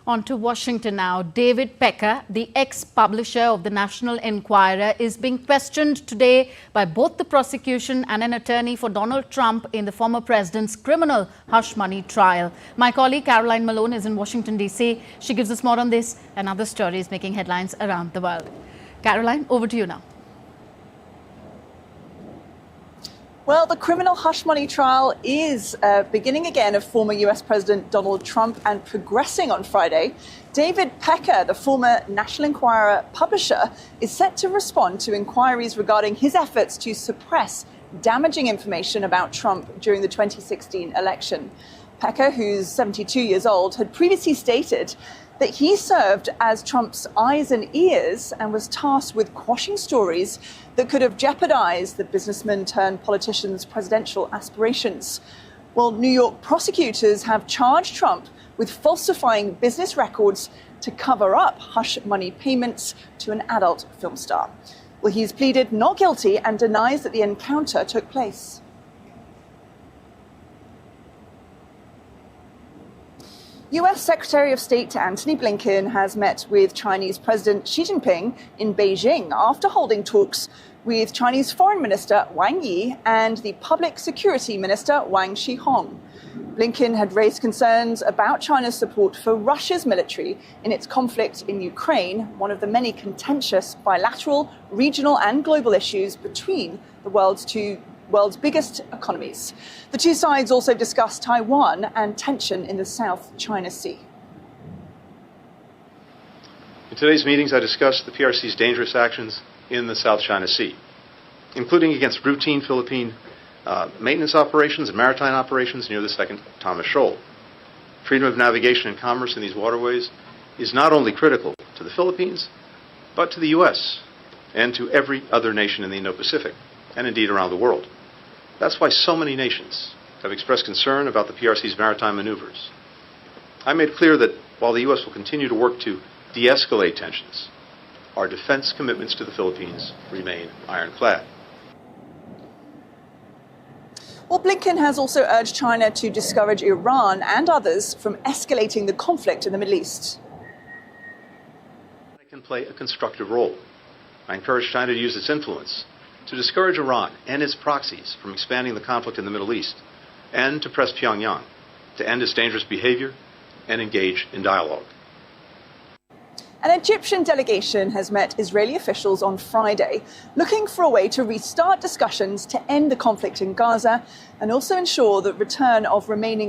On to Washington now. David Pecker, the ex-publisher of the National Enquirer, is being questioned today by both the prosecution and an attorney for Donald Trump in the former president's criminal hush money trial. My colleague Caroline Malone is in Washington, D.C. She gives us more on this and other stories making headlines around the world. Caroline, over to you now. Well, the criminal hush money trial is beginning again of former US President Donald Trump and progressing on Friday. David Pecker, the former National Enquirer publisher, is set to respond to inquiries regarding his efforts to suppress damaging information about Trump during the 2016 election. Pecker, who's 72 years old, had previously stated that he served as Trump's eyes and ears and was tasked with quashing stories that could have jeopardized the businessman turned politician's presidential aspirations. Well, New York prosecutors have charged Trump with falsifying business records to cover up hush money payments to an adult film star. Well, he's pleaded not guilty and denies that the encounter took place. US Secretary of State Antony Blinken has met with Chinese President Xi Jinping in Beijing after holding talks with Chinese Foreign Minister Wang Yi and the Public Security Minister Wang Shihong. Blinken had raised concerns about China's support for Russia's military in its conflict in Ukraine, one of the many contentious bilateral, regional and global issues between the world's biggest economies. The two sides also discussed Taiwan and tension in the South China Sea. In today's meetings, I discussed the PRC's dangerous actions in the South China Sea, including against routine Philippine maintenance operations and maritime operations near the Second Thomas Shoal. Freedom of navigation and commerce in these waterways is not only critical to the Philippines, but to the U.S. and to every other nation in the Indo-Pacific, and indeed around the world. That's why so many nations have expressed concern about the PRC's maritime maneuvers. I made clear that while the U.S. will continue to work to de-escalate tensions, our defense commitments to the Philippines remain ironclad. Well, Blinken has also urged China to discourage Iran and others from escalating the conflict in the Middle East. It can play a constructive role. I encourage China to use its influence to discourage Iran and its proxies from expanding the conflict in the Middle East, and to press Pyongyang to end its dangerous behavior and engage in dialogue. An Egyptian delegation has met Israeli officials on Friday, looking for a way to restart discussions to end the conflict in Gaza and also ensure the return of remaining